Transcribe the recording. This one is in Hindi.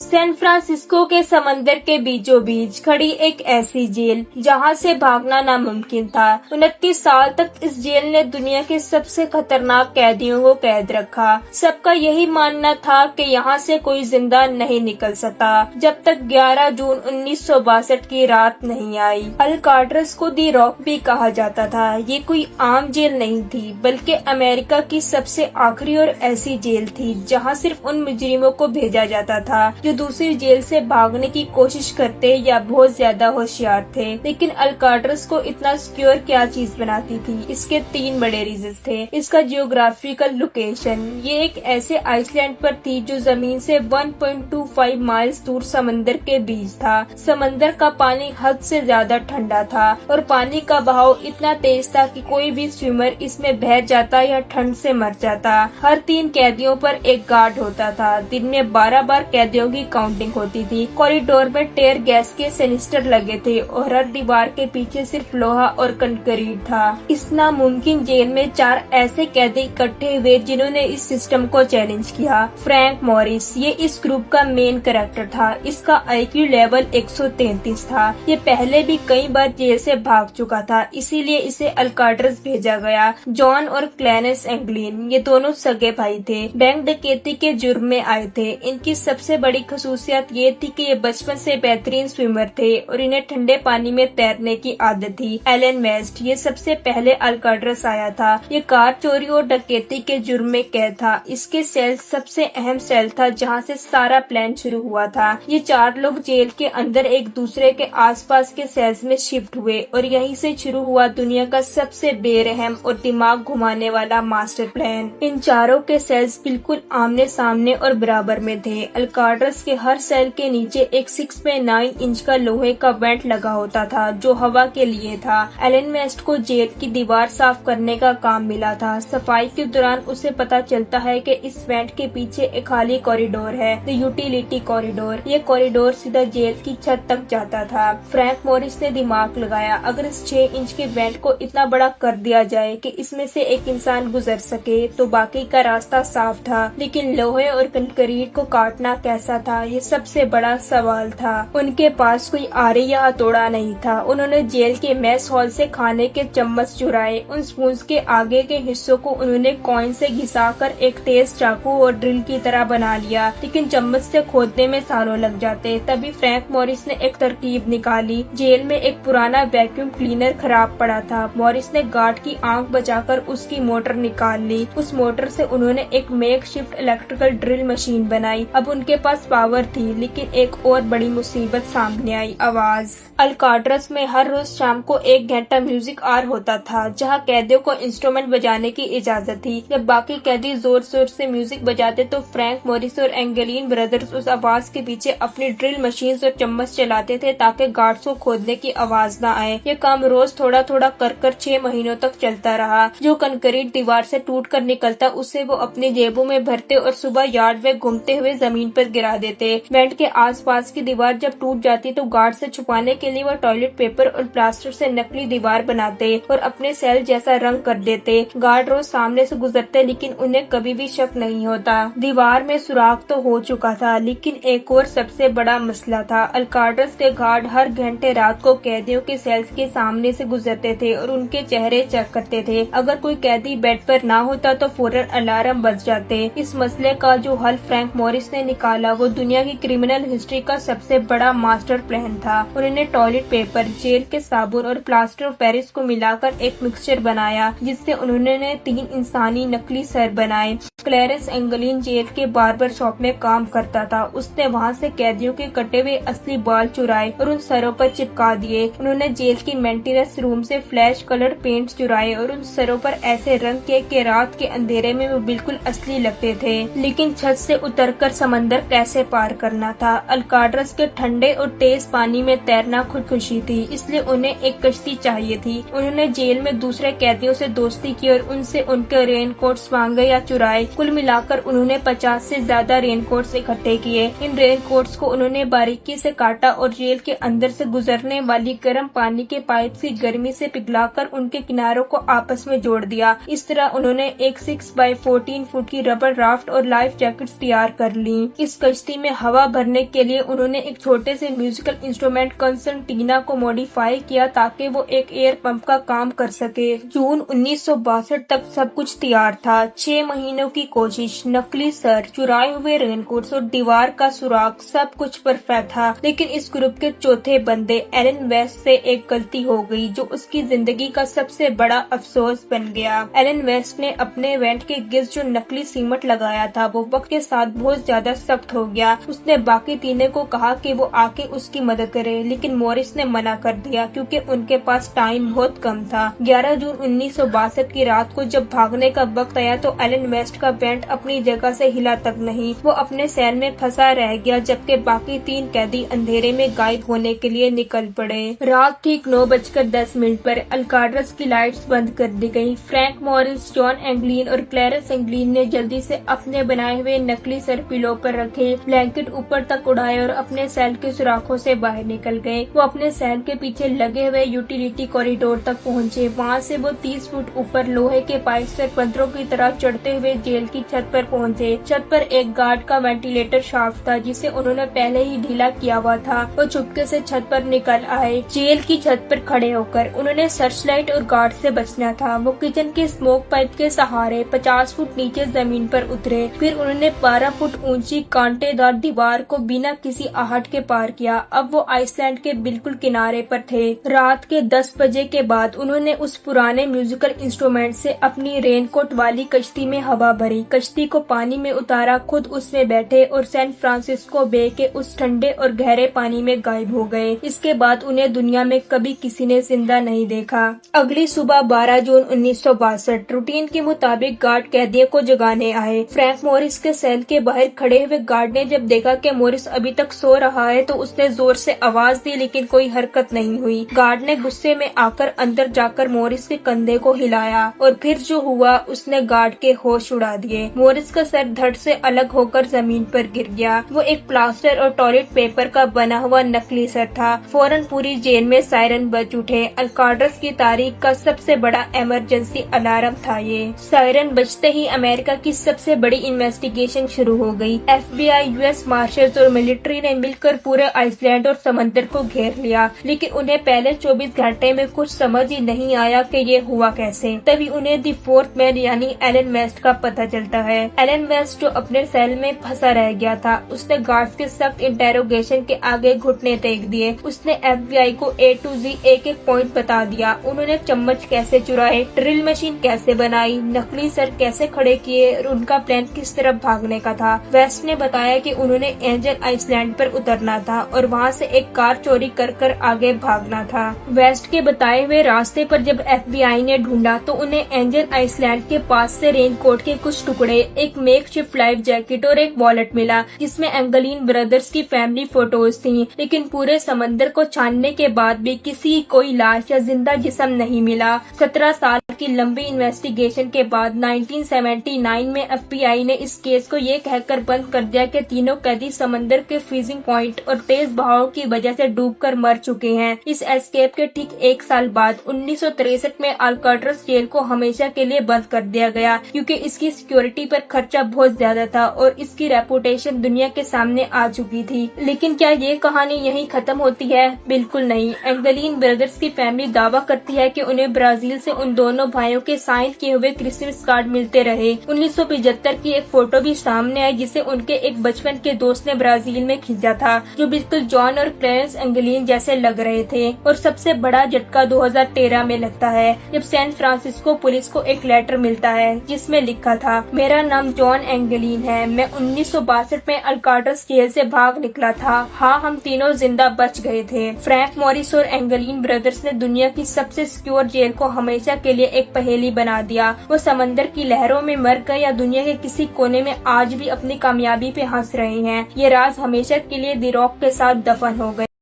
सैन फ्रांसिस्को के समंदर के बीचों बीच खड़ी एक ऐसी जेल जहां से भागना नामुमकिन था। 29 साल तक इस जेल ने दुनिया के सबसे खतरनाक कैदियों को कैद रखा। सबका यही मानना था कि यहां से कोई जिंदा नहीं निकल सकता जब तक 11 जून 1962 की रात नहीं आई। अल्काट्राज़ को दी रॉक भी कहा जाता था। ये कोई आम जेल नहीं थी बल्कि अमेरिका की सबसे आखिरी और ऐसी जेल थी जहां सिर्फ उन मुजरिमों को भेजा जाता था जो दूसरी जेल से भागने की कोशिश करते या बहुत ज्यादा होशियार थे। लेकिन अल्काट्राज़ को इतना सिक्योर क्या चीज बनाती थी? इसके 3 बड़े रीजन थे। इसका जियोग्राफिकल लोकेशन, ये एक ऐसे आइसलैंड पर थी जो जमीन से 1.25 माइल्स दूर समंदर के बीच था। समंदर का पानी हद से ज्यादा ठंडा था और पानी का बहाव इतना तेज था कि कोई भी स्विमर इसमें बह जाता या ठंड से मर जाता। हर 3 कैदियों पर एक गार्ड होता था। दिन में 12 बार कैदियों की काउंटिंग होती थी। कॉरिडोर में टेयर गैस के सेनिस्टर लगे थे और हर दीवार के पीछे सिर्फ लोहा और कंक्रीट था। इस नामुमकिन जेल में 4 ऐसे कैदी इकट्ठे हुए जिन्होंने इस सिस्टम को चैलेंज किया। फ्रैंक मॉरिस, ये इस ग्रुप का मेन कैरेक्टर था। इसका IQ लेवल 133 था। ये पहले भी कई बार जेल से भाग चुका था, इसीलिए इसे अल्काट्राज़ भेजा गया। जॉन और क्लेरेंस एंगलिन, ये दोनों सगे भाई थे। बैंक डकैती के जुर्म में आए थे। इनकी सबसे बड़ी खसूसियत ये थी कि ये बचपन से बेहतरीन स्विमर थे और इन्हें ठंडे पानी में तैरने की आदत थी। एलन वेस्ट, ये सबसे पहले अल्काट्राज़ आया था। ये कार चोरी और डकैती के जुर्म में कैद था। इसके सेल सबसे अहम सेल था जहां से सारा प्लान शुरू हुआ था। ये 4 लोग जेल के अंदर एक दूसरे के आसपास के सेल्स में शिफ्ट हुए और यहीं से शुरू हुआ दुनिया का सबसे बेरहम और दिमाग घुमाने वाला मास्टर प्लान। इन चारों के सेल्स बिल्कुल आमने सामने और बराबर में थे। अल्काट्राज़ के हर सेल के नीचे एक 6.9 इंच का लोहे का वेंट लगा होता था जो हवा के लिए था। एलन वेस्ट को जेल की दीवार साफ करने का काम मिला था। सफाई के दौरान उसे पता चलता है कि इस वेंट के पीछे एक खाली कॉरिडोर है, द यूटिलिटी कॉरिडोर। ये कॉरिडोर सीधा जेल की छत तक जाता था। फ्रैंक मॉरिस ने दिमाग लगाया, अगर इस 6 इंच के वेंट को इतना बड़ा कर दिया जाए कि इसमें से एक इंसान गुजर सके तो बाकी का रास्ता साफ था। लेकिन लोहे और कंक्रीट को काटना कैसा था, ये सबसे बड़ा सवाल था। उनके पास कोई आरी या हथौड़ा नहीं था। उन्होंने जेल के मेस हॉल से खाने के चम्मच चुराए। उन स्पून के आगे के हिस्सों को उन्होंने कॉइन से घिसाकर एक तेज चाकू और ड्रिल की तरह बना लिया, लेकिन चम्मच से खोदने में सालों लग जाते। तभी फ्रैंक मॉरिस ने एक तरकीब निकाली। जेल में एक पुराना वैक्यूम क्लीनर खराब पड़ा था। मॉरिस ने गार्ड की आंख बचाकर उसकी मोटर निकाल ली। उस मोटर से उन्होंने एक मेकशिफ्ट इलेक्ट्रिकल ड्रिल मशीन बनाई। अब उनके पास पावर थी, लेकिन एक और बड़ी मुसीबत सामने आई, आवाज। अल्काट्राज़ में हर रोज शाम को 1 घंटा म्यूजिक आवर होता था जहां कैदियों को इंस्ट्रूमेंट बजाने की इजाजत थी। जब बाकी कैदी जोर शोर से म्यूजिक बजाते तो फ्रैंक मॉरिस और एंगलिन ब्रदर्स उस आवाज के पीछे अपनी ड्रिल मशीन और चम्मच चलाते थे ताकि गार्ड्स को खोदने की आवाज न आए। ये काम रोज थोड़ा थोड़ा कर 6 महीनों तक चलता रहा। जो कंक्रीट दीवार से टूट कर निकलता उसे वो अपनी जेबों में भरते और सुबह यार्ड में घूमते हुए जमीन पर गिरा देते। वेंट के आसपास की दीवार जब टूट जाती तो गार्ड से छुपाने के लिए वो टॉयलेट पेपर और प्लास्टर से नकली दीवार बनाते और अपने सेल जैसा रंग कर देते। गार्ड रोज सामने से गुजरते लेकिन उन्हें कभी भी शक नहीं होता। दीवार में सुराख तो हो चुका था, लेकिन एक और सबसे बड़ा मसला था। अल्काट्राज़ के गार्ड हर घंटे रात को कैदियों के सेल्स के सामने से गुजरते थे और उनके चेहरे चेक करते थे। अगर कोई कैदी बेड पर ना होता तो फौरन अलार्म बज जाते। इस मसले का जो हल फ्रैंक मॉरिस ने निकाला वो दुनिया की क्रिमिनल हिस्ट्री का सबसे बड़ा मास्टर प्लान था। उन्होंने टॉयलेट पेपर, जेल के साबुन और प्लास्टर ऑफ पेरिस को मिलाकर एक मिक्सचर बनाया जिससे उन्होंने 3 इंसानी नकली सर बनाए। क्लेरेंस एंगलिन जेल के बार्बर शॉप में काम करता था। उसने वहाँ से कैदियों के कटे हुए असली बाल चुराए और उन सरों पर चिपका दिए। उन्होंने जेल की मेंटेनेंस रूम से फ्लैश कलर पेंट चुराए और उन सरों पर ऐसे रंग किए कि रात के अंधेरे में वो बिल्कुल असली लगते थे। लेकिन छत से उतरकर समंदर कैसे पार करना था? अल्काट्राज़ के ठंडे और तेज पानी में तैरना खुदकुशी थी, इसलिए उन्हें एक कश्ती चाहिए थी। उन्होंने जेल में दूसरे कैदियों से दोस्ती की और उनसे उनके रेनकोट्स मांगे या चुराए। कुल मिलाकर उन्होंने 50 से ज्यादा रेनकोट्स इकट्ठे किए। इन रेनकोट्स को उन्होंने बारीकी से काटा और जेल के अंदर से गुजरने वाली गर्म पानी के पाइप की गर्मी से पिघलाकर उनके किनारों को आपस में जोड़ दिया। इस तरह उन्होंने एक 6 बाय 14 फुट की रबर राफ्ट और लाइफ जैकेट्स तैयार कर ली। इस कश्ती कश्ती में हवा भरने के लिए उन्होंने एक छोटे से म्यूजिकल इंस्ट्रूमेंट कंसर्टीना को मॉडिफाई किया ताकि वो एक एयर पंप का काम कर सके। जून 1962 तक सब कुछ तैयार था। 6 महीनों की कोशिश, नकली सर, चुराए हुए रेनकोट्स और दीवार का सुराग, सब कुछ परफेक्ट था। लेकिन इस ग्रुप के चौथे बंदे एलन वेस्ट से एक गलती हो गई जो उसकी जिंदगी का सबसे बड़ा अफसोस बन गया। एलन वेस्ट ने अपने इवेंट के गिर्द जो नकली सीमेंट लगाया था वो वक्त के साथ बहुत ज्यादा सख्त हो गया। उसने बाकी तीनों को कहा कि वो आके उसकी मदद करे, लेकिन मॉरिस ने मना कर दिया क्योंकि उनके पास टाइम बहुत कम था। 11 जून 1962 की रात को जब भागने का वक्त आया तो एलन वेस्ट का बैंड अपनी जगह से हिला तक नहीं। वो अपने सेल में फंसा रह गया जबकि बाकी 3 कैदी अंधेरे में गायब होने के लिए निकल पड़े। रात ठीक 9:10 पर अल्काट्राज़ की लाइट्स बंद कर दी गयी। फ्रैंक मॉरिस, जॉन एंगलिन और क्लैरेंस एंगलिन ने जल्दी से अपने बनाए हुए नकली सर पिलो पर रखे, ब्लैंकेट ऊपर तक उड़ाए और अपने सेल के सुराखों से बाहर निकल गए। वो अपने सेल के पीछे लगे हुए यूटिलिटी कॉरिडोर तक पहुँचे। वहाँ से वो 30 फुट ऊपर लोहे के पाइप से पत्थरों की तरह चढ़ते हुए जेल की छत पर पहुँचे। छत पर एक गार्ड का वेंटिलेटर शाफ्ट था जिसे उन्होंने पहले ही ढीला किया हुआ था। वो चुपके से छत पर निकल आए। जेल की छत पर खड़े होकर उन्होंने सर्चलाइट और गार्ड से बचना था। वो किचन के स्मोक पाइप के सहारे 50 फुट नीचे जमीन पर उतरे। फिर उन्होंने 12 फुट ऊंची कांटेदार दीवार को बिना किसी आहट के पार किया। अब वो आइसलैंड के बिल्कुल किनारे पर थे। रात के 10 बजे के बाद उन्होंने उस पुराने म्यूजिकल इंस्ट्रूमेंट से अपनी रेनकोट वाली कश्ती में हवा भरी, कश्ती को पानी में उतारा, खुद उसमें बैठे और सैन फ्रांसिस्को बे के उस ठंडे और गहरे पानी में गायब हो गए। इसके बाद उन्हें दुनिया में कभी किसी ने जिंदा नहीं देखा। अगली सुबह 12 जून 1962 रूटीन के मुताबिक गार्ड कैदियों को जगाने आए। फ्रैंक मॉरिस के सेल के बाहर खड़े हुए गार्ड ने जब देखा कि मॉरिस अभी तक सो रहा है तो उसने जोर से आवाज दी लेकिन कोई हरकत नहीं हुई। गार्ड ने गुस्से में आकर अंदर जाकर मॉरिस के कंधे को हिलाया और फिर जो हुआ उसने गार्ड के होश उड़ा दिए। मॉरिस का सर धड़ से अलग होकर जमीन पर गिर गया। वो एक प्लास्टर और टॉयलेट पेपर का बना हुआ नकली सर था। फौरन पूरी जेल में सायरन बज उठे। अल्काट्राज़ की तारीख का सबसे बड़ा इमरजेंसी अलार्म था ये। सायरन बजते ही अमेरिका की सबसे बड़ी इन्वेस्टिगेशन शुरू हो गई। FBI, US मार्शल्स और मिलिट्री ने मिलकर पूरे आइसलैंड और समंदर को घेर लिया, लेकिन उन्हें पहले 24 घंटे में कुछ समझ ही नहीं आया कि ये हुआ कैसे। तभी उन्हें दी फोर्थ मैन यानी एलन वेस्ट का पता चलता है। एलन वेस्ट जो अपने सेल में फंसा रह गया था, उसने गार्ड्स के सख्त इंटेरोगेशन के आगे घुटने टेक दिए। उसने FBI को A to Z एक पॉइंट बता दिया। उन्होंने चम्मच कैसे चुराए, ड्रिल मशीन कैसे बनाई, नकली सर कैसे खड़े किए और उनका प्लान किस तरफ भागने का था। वेस्ट ने बताया कि उन्होंने एंजल आइसलैंड पर उतरना था और वहां से एक कार चोरी कर आगे भागना था। वेस्ट के बताए हुए रास्ते पर जब FBI ने ढूंढा तो उन्हें एंजल आइसलैंड के पास से रेनकोट के कुछ टुकड़े, एक मेकशिफ्ट लाइफ जैकेट और एक वॉलेट मिला जिसमें एंगलिन ब्रदर्स की फैमिली फोटोज थी। लेकिन पूरे समंदर को छानने के बाद भी किसी कोई लाश या जिंदा जिस्म नहीं मिला। 17 साल की लंबी इन्वेस्टिगेशन के बाद 1979 में FBI ने इस केस को ये कहकर बंद कर दिया कि तीनों कैदी समंदर के फ्रीजिंग पॉइंट और तेज बहाव की वजह से डूबकर मर चुके हैं। इस एस्केप के ठीक 1 साल बाद 1963 में अल्काट्राज़ जेल को हमेशा के लिए बंद कर दिया गया क्योंकि इसकी सिक्योरिटी पर खर्चा बहुत ज्यादा था और इसकी रेपुटेशन दुनिया के सामने आ चुकी थी। लेकिन क्या ये कहानी यहीं खत्म होती है? बिल्कुल नहीं। एंगलिन ब्रदर्स की फैमिली दावा करती है कि उन्हें ब्राजील से उन दोनों भाइयों के साइन किए हुए क्रिसमस कार्ड मिलते रहे। 1975 की एक फोटो भी सामने आई जिसे उनके एक बचपन के दोस्त ने ब्राजील में खींचा था, जो बिल्कुल जॉन और क्लैरेंस एंगलिन जैसे लग रहे थे। और सबसे बड़ा झटका 2013 में लगता है जब सैन फ्रांसिस्को पुलिस को एक लेटर मिलता है जिसमें लिखा था, मेरा नाम जॉन एंगलिन है, मैं 1962 में अल्काट्राज़ जेल से भाग निकला था। हाँ, हम तीनों जिंदा बच गए थे। फ्रैंक मॉरिस और एंगलिन ब्रदर्स ने दुनिया की सबसे सिक्योर जेल को हमेशा के लिए एक पहेली बना दिया। वो समंदर की लहरों में मर गए या दुनिया के किसी कोने में आज भी अपनी कामयाबी पे हंस रहे हैं। ये राज हमेशा के लिए दी रॉक के साथ दफन हो गए।